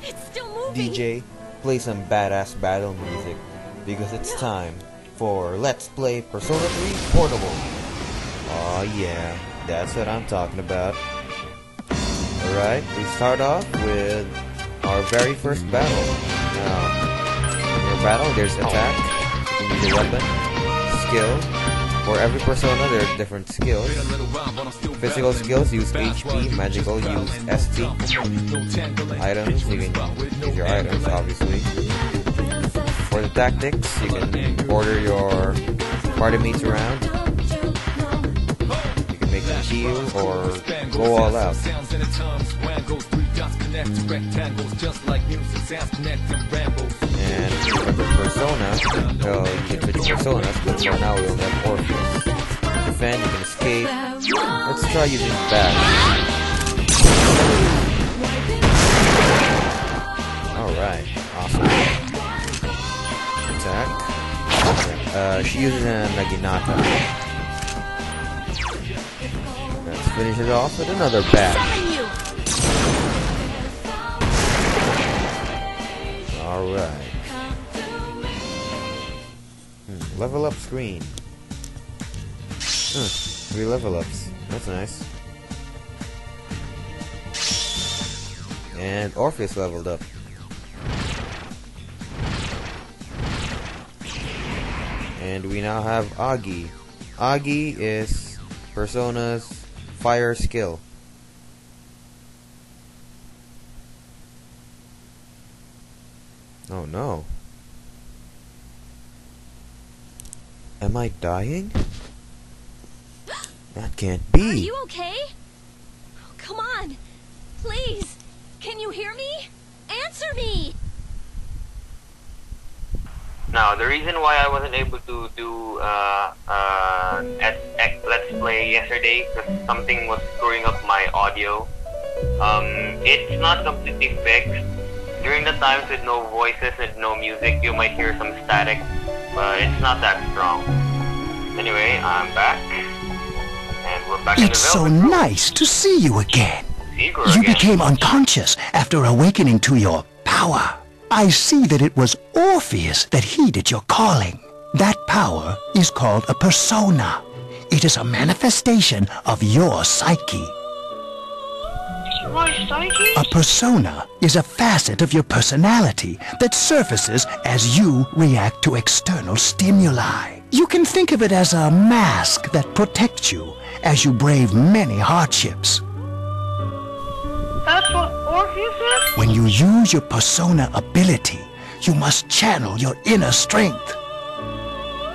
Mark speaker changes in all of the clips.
Speaker 1: It's still moving.
Speaker 2: DJ, play some badass battle music because it's time for Let's Play Persona 3 Portable. Oh yeah, that's what I'm talking about. Alright, we start off with our very first battle. Now, in your battle, there's attack, you can use a weapon, skill. For every persona, there are different skills. Physical skills use HP, magical use ST. Items, you can use your items, obviously. For the tactics, you can order your party mates around. You can make them heal or go all out. And for the persona, well, you can switch personas, but for now we only have Orpheus. Defend, you can escape. Let's try using bash. Alright, awesome. Attack. She uses a Naginata. Let's finish it off with another bash. Alright. Level up screen. 3 level ups. That's nice. And Orpheus leveled up. And we now have Agi. Agi is Persona's fire skill. Oh no. Am I dying? That can't be.
Speaker 1: Are you okay? Oh, come on. Please. Can you hear me? Answer me.
Speaker 3: Now, the reason why I wasn't able to do Let's Play yesterday, because something was screwing up my audio. It's not completely fixed. During the times with no voices and no music, you might hear some static, but it's not that strong. Anyway, I'm back, and we're back in the
Speaker 4: It's so nice to see you again. You became unconscious after awakening to your power. I see that it was Orpheus that heeded your calling. That power is called a persona. It is a manifestation of your psyche.
Speaker 3: My psyche?
Speaker 4: A persona is a facet of your personality that surfaces as you react to external stimuli. You can think of it as a mask that protects you as you brave many hardships.
Speaker 3: That's what Orpheus is?
Speaker 4: When you use your persona ability, you must channel your inner strength.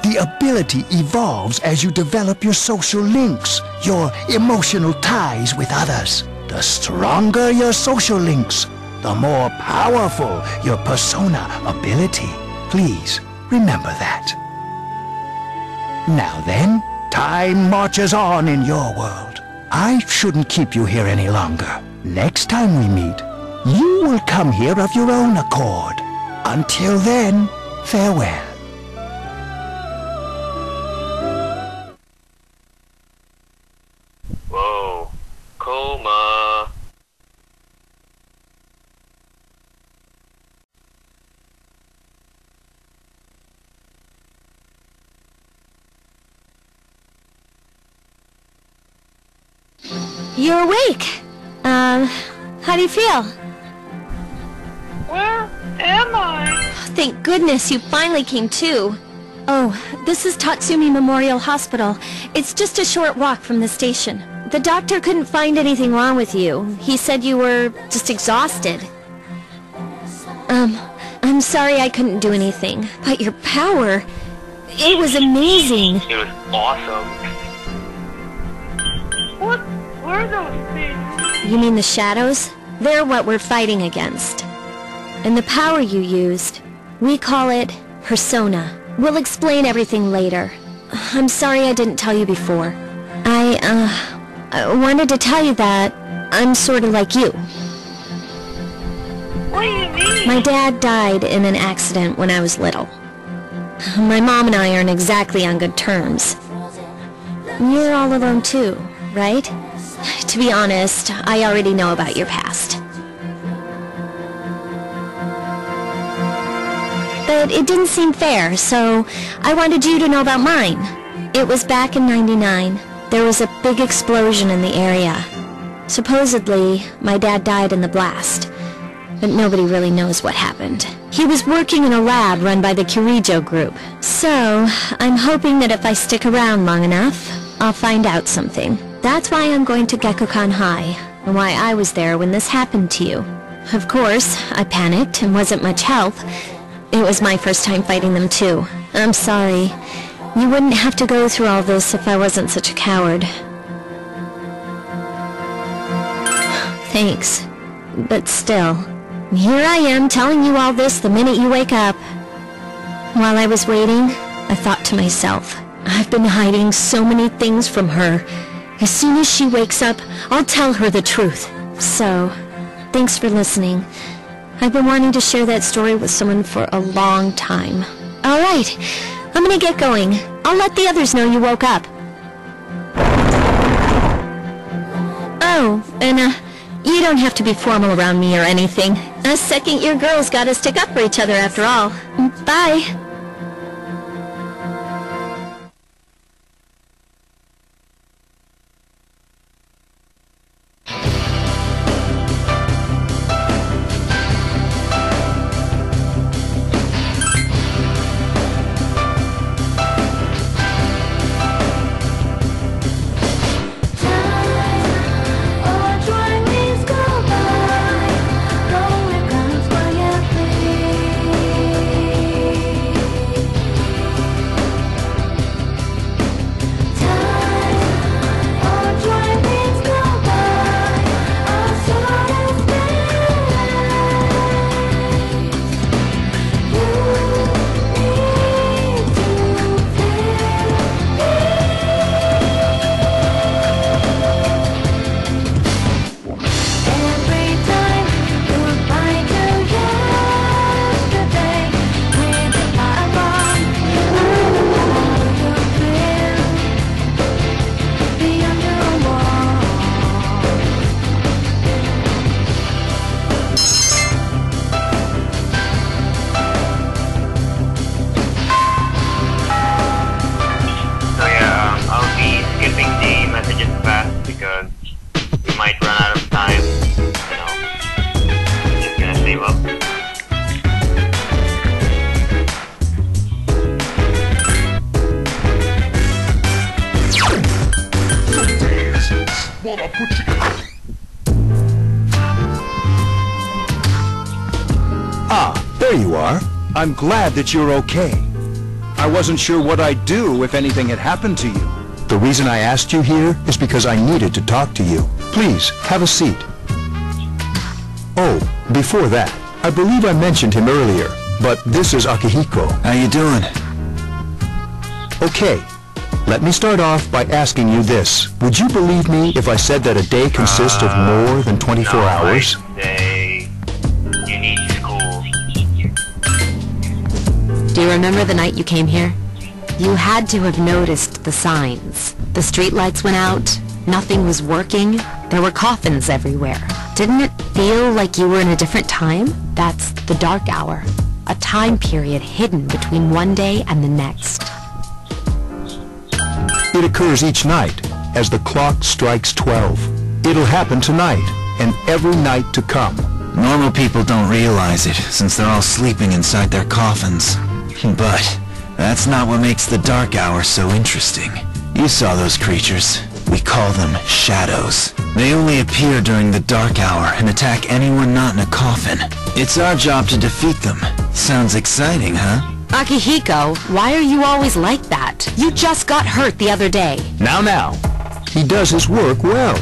Speaker 4: The ability evolves as you develop your social links, your emotional ties with others. The stronger your social links, the more powerful your persona ability. Please remember that. Now then, time marches on in your world. I shouldn't keep you here any longer. Next time we meet, you will come here of your own accord. Until then, farewell.
Speaker 3: Whoa. Coma.
Speaker 1: You're awake. How do you feel?
Speaker 3: Where am I?
Speaker 1: Thank goodness you finally came to. Oh, this is Tatsumi Memorial Hospital. It's just a short walk from the station. The doctor couldn't find anything wrong with you. He said you were just exhausted. I'm sorry I couldn't do anything, but your power, it was amazing.
Speaker 3: It was awesome. What were those things?
Speaker 1: You mean the shadows? They're what we're fighting against. And the power you used, we call it persona. We'll explain everything later. I'm sorry I didn't tell you before. I wanted to tell you that I'm sort of like you.
Speaker 3: What do you mean?
Speaker 1: My dad died in an accident when I was little. My mom and I aren't exactly on good terms. You're all alone too, right? To be honest, I already know about your past. but it didn't seem fair, so I wanted you to know about mine. It was back in '99. There was a big explosion in the area. Supposedly, my dad died in the blast, but nobody really knows what happened. He was working in a lab run by the Kirijo group, so I'm hoping that if I stick around long enough, I'll find out something. That's why I'm going to Gekkoukan High, and why I was there when this happened to you. Of course, I panicked and wasn't much help. It was my first time fighting them too. I'm sorry. You wouldn't have to go through all this if I wasn't such a coward. Thanks. But still, here I am telling you all this the minute you wake up. While I was waiting, I thought to myself, I've been hiding so many things from her. As soon as she wakes up, I'll tell her the truth. So, thanks for listening. I've been wanting to share that story with someone for a long time. Alright, I'm gonna get going. I'll let the others know you woke up. Oh, and you don't have to be formal around me or anything. Us second-year girls gotta stick up for each other after all. Bye.
Speaker 4: There you are. I'm glad that you're okay. I wasn't sure what I'd do if anything had happened to you. The reason I asked you here is because I needed to talk to you. Please, have a seat. Oh, before that, I believe I mentioned him earlier, but this is Akihiko.
Speaker 5: How you doing?
Speaker 4: Okay, let me start off by asking you this. Would you believe me if I said that a day consists of more than 24 hours?
Speaker 3: You need school.
Speaker 6: Do you remember the night you came here? You had to have noticed the signs. The streetlights went out, nothing was working, there were coffins everywhere. Didn't it feel like you were in a different time? That's the dark hour, a time period hidden between one day and the next.
Speaker 4: It occurs each night as the clock strikes 12. It'll happen tonight and every night to come.
Speaker 5: Normal people don't realize it, since they're all sleeping inside their coffins. But that's not what makes the dark hour so interesting. You saw those creatures. We call them shadows. They only appear during the dark hour and attack anyone not in a coffin. It's our job to defeat them. Sounds exciting, huh?
Speaker 6: Akihiko, why are you always like that? You just got hurt the other day.
Speaker 4: Now. He does his work well.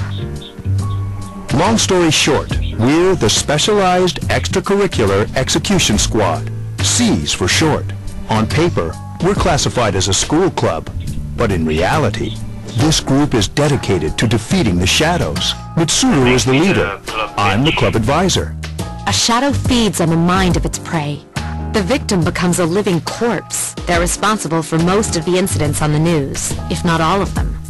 Speaker 4: Long story short, we're the Specialized Extracurricular Execution Squad. C's for short. On paper, we're classified as a school club, but in reality, this group is dedicated to defeating the shadows. Mitsuru is the leader. I'm the club advisor.
Speaker 6: A shadow feeds on the mind of its prey. The victim becomes a living corpse. They're responsible for most of the incidents on the news, if not all of them.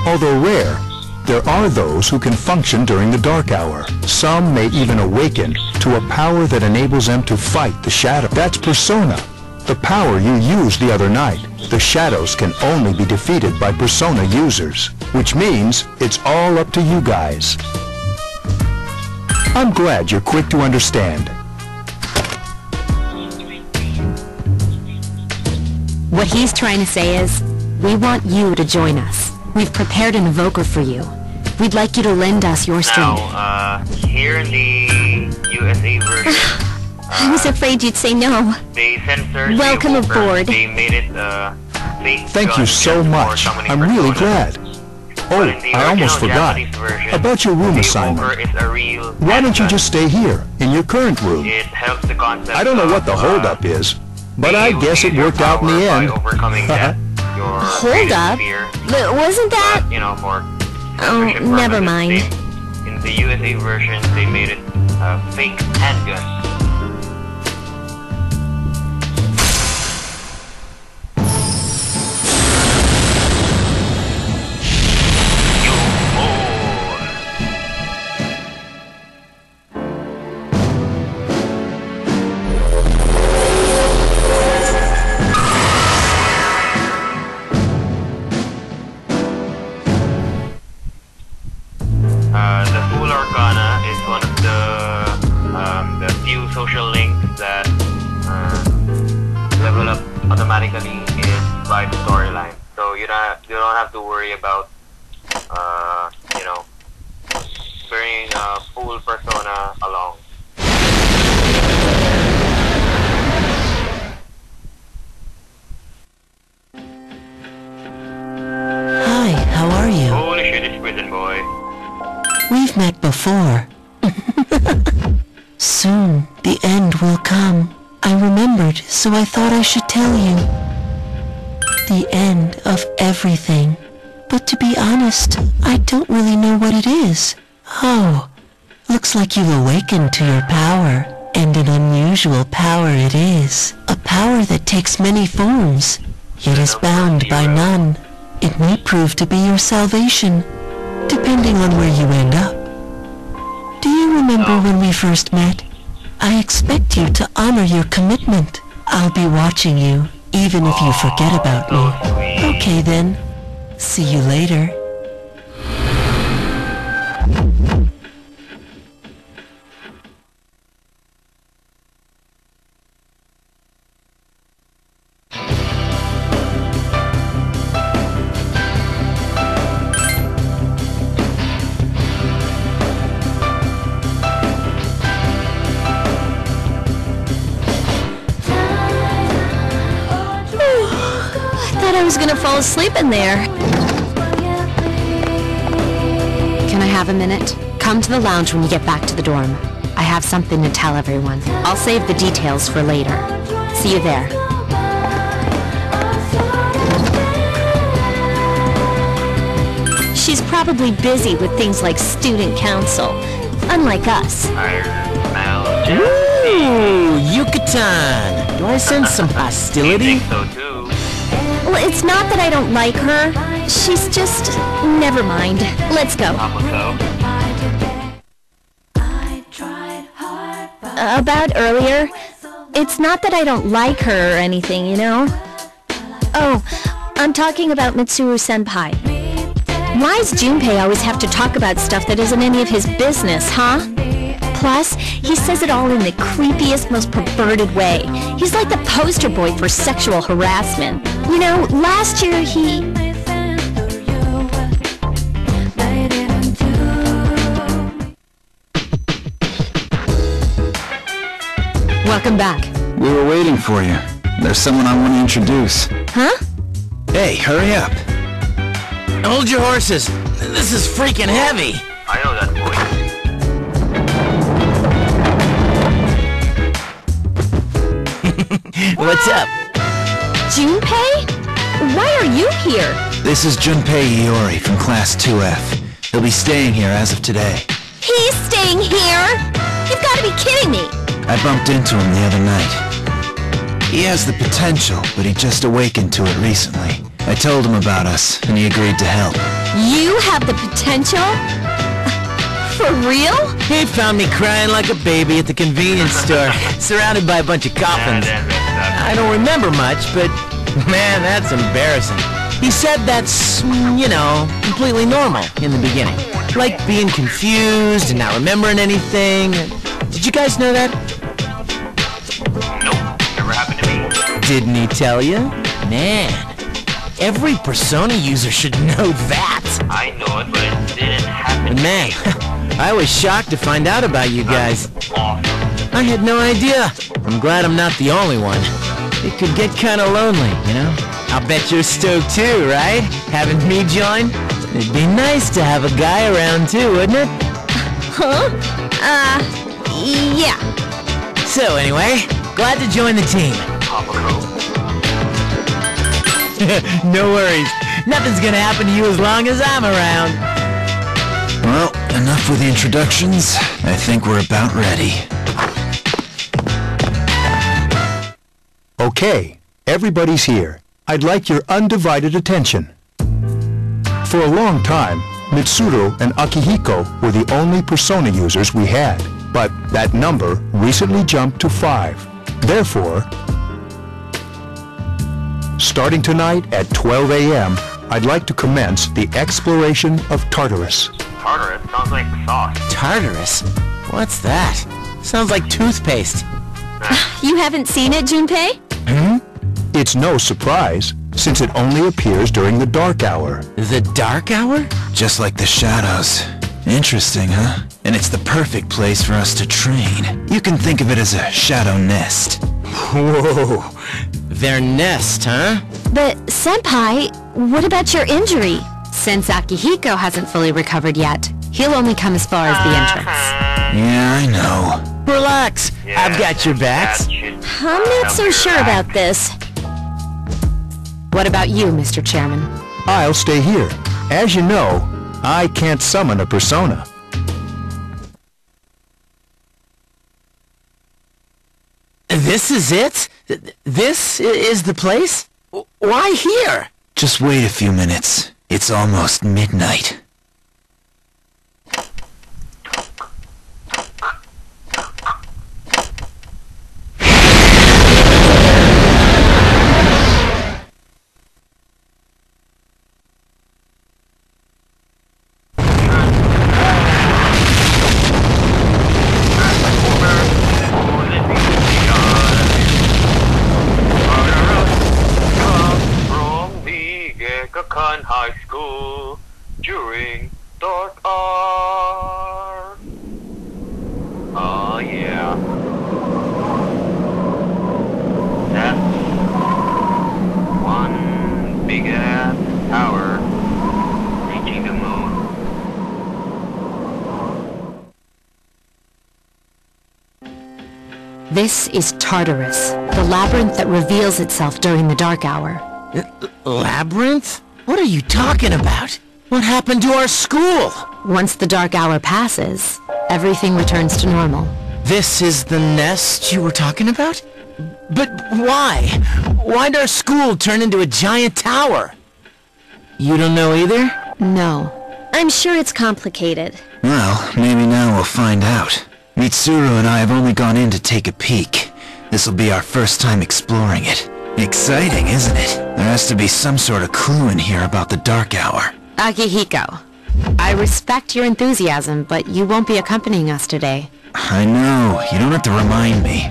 Speaker 4: Although rare, there are those who can function during the dark hour. Some may even awaken to a power that enables them to fight the shadow. That's Persona, the power you used the other night. The shadows can only be defeated by Persona users, which means it's all up to you guys. I'm glad you're quick to understand.
Speaker 6: What he's trying to say is, we want you to join us. We've prepared an evoker for you. We'd like you to lend us your strength.
Speaker 3: Now, here in the USA version,
Speaker 1: I was afraid you'd say no.
Speaker 3: they censored
Speaker 1: Welcome
Speaker 3: the evoker.
Speaker 1: aboard.
Speaker 3: They made it fake.
Speaker 4: Thank you so much. I'm really glad. Oh, I almost forgot. About your room assignment. Why don't you just stay here, in your current room?
Speaker 3: It helps the concept.
Speaker 4: I don't know what the holdup is, but I guess it worked out in the end.
Speaker 1: Hold up? Wasn't that...
Speaker 3: You know, for
Speaker 1: Oh, never mind.
Speaker 3: In the USA version, they made it a fake handgun. The Full Arcana is one of the few social links that level up automatically by the storyline. So you don't have to worry about you know, bringing a full persona along.
Speaker 7: Hi, how are you?
Speaker 3: Holy shit, it's Prison Boy.
Speaker 7: We've met before. Soon, the end will come. I remembered, so I thought I should tell you. The end of everything. But to be honest, I don't really know what it is. Oh, looks like you've awakened to your power. And an unusual power it is. A power that takes many forms, yet is bound by none. It may prove to be your salvation, depending on where you end up. Do you remember when we first met? I expect you to honor your commitment. I'll be watching you, even if you forget about me. Okay then. See you later.
Speaker 1: I was gonna fall asleep in there.
Speaker 6: Can I have a minute? Come to the lounge when you get back to the dorm. I have something to tell everyone. I'll save the details for later. See you there.
Speaker 1: She's probably busy with things like student council, unlike us.
Speaker 8: Ooh, Yucatan! Do I sense some hostility?
Speaker 3: I think so too.
Speaker 1: Well, it's not that I don't like her. She's just... Never mind. Let's go. About earlier, it's not that I don't like her or anything, you know? Oh, I'm talking about Mitsuru-senpai. Why does Junpei always have to talk about stuff that isn't any of his business, huh? Plus, he says it all in the creepiest, most perverted way. He's like the poster boy for sexual harassment. You know, last year he...
Speaker 6: Welcome back.
Speaker 5: We were waiting for you. There's someone I want to introduce.
Speaker 1: Huh?
Speaker 5: Hey, hurry up.
Speaker 8: Hold your horses. This is freaking heavy.
Speaker 3: I know that voice.
Speaker 8: What's up?
Speaker 1: Junpei? Why are you here?
Speaker 5: This is Junpei Iori from Class 2F. He'll be staying here as of today.
Speaker 1: He's staying here? You've got to be kidding me!
Speaker 5: I bumped into him the other night. He has the potential, but he just awakened to it recently. I told him about us, and he agreed to help.
Speaker 1: You have the potential?
Speaker 6: For real?
Speaker 8: He found me crying like a baby at the convenience store, surrounded by a bunch of coffins. I don't remember much, but man, that's embarrassing. He said that's, you know, completely normal in the beginning. Like being confused and not remembering anything. Did you guys know that?
Speaker 3: Nope, never happened to me.
Speaker 8: Didn't he tell you? Man, every Persona user should know that.
Speaker 3: I know it, but it didn't happen
Speaker 8: But man, I was shocked to find out about you guys.
Speaker 3: Awesome.
Speaker 8: I had no idea. I'm glad I'm not the only one. It could get kinda lonely, you know? I'll bet you're stoked too, right? Having me join? It'd be nice to have a guy around too, wouldn't it?
Speaker 1: Huh? Yeah.
Speaker 8: So anyway, glad to join the team. No worries. Nothing's gonna happen to you as long as I'm around.
Speaker 5: Well, enough with the introductions. I think we're about ready.
Speaker 4: Okay, everybody's here. I'd like your undivided attention. For a long time, Mitsuru and Akihiko were the only Persona users we had, but that number recently jumped to 5. Therefore, starting tonight at 12 a.m., I'd like to commence the exploration of Tartarus.
Speaker 3: Tartarus sounds like sauce.
Speaker 8: Tartarus? What's that? Sounds like toothpaste.
Speaker 1: You haven't seen it, Junpei?
Speaker 4: It's no surprise, since it only appears during the dark hour.
Speaker 8: The dark hour?
Speaker 5: Just like the shadows. Interesting, huh? And it's the perfect place for us to train. You can think of it as a shadow nest.
Speaker 8: Whoa. Their nest, huh?
Speaker 1: But, Senpai, what about your injury?
Speaker 6: Since Akihiko hasn't fully recovered yet, he'll only come as far as the entrance.
Speaker 5: Yeah, I know.
Speaker 8: Relax.
Speaker 3: Yeah,
Speaker 8: I've got your backs.
Speaker 3: that should
Speaker 1: I'm not so sure about this.
Speaker 6: What about you, Mr. Chairman?
Speaker 4: I'll stay here. As you know, I can't summon a Persona.
Speaker 8: This is it? This is the place? Why here?
Speaker 5: Just wait a few minutes. It's almost midnight.
Speaker 3: High School during dark hours. Oh yeah. That's one big ass tower reaching the moon.
Speaker 6: This is Tartarus, the labyrinth that reveals itself during the dark hour.
Speaker 8: Labyrinth? What are you talking about? What happened to our school?
Speaker 6: Once the dark hour passes, everything returns to normal.
Speaker 8: This is the nest you were talking about? But why? Why'd our school turn into a giant tower? You don't know either?
Speaker 6: No.
Speaker 1: I'm sure it's complicated.
Speaker 5: Well, maybe now we'll find out. Mitsuru and I have only gone in to take a peek. This'll be our first time exploring it. Exciting, isn't it? There has to be some sort of clue in here about the dark hour.
Speaker 6: Akihiko, I respect your enthusiasm, but you won't be accompanying us today.
Speaker 5: I know. You don't have to remind me.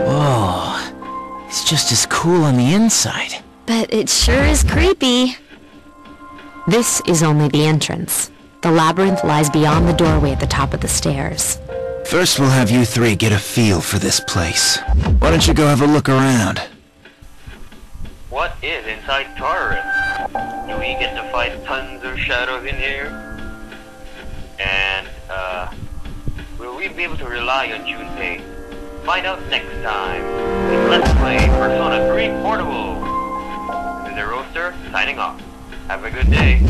Speaker 8: Whoa. It's just as cool on the inside.
Speaker 1: But it sure is creepy.
Speaker 6: This is only the entrance. The labyrinth lies beyond the doorway at the top of the stairs.
Speaker 5: First we'll have you three get a feel for this place. Why don't you go have a look around?
Speaker 3: What is inside Tartarus? Do we get to fight tons of shadows in here? And, will we be able to rely on Junpei? Find out next time in Let's Play Persona 3 Portable. This is the Roaster, signing off. Have a good day.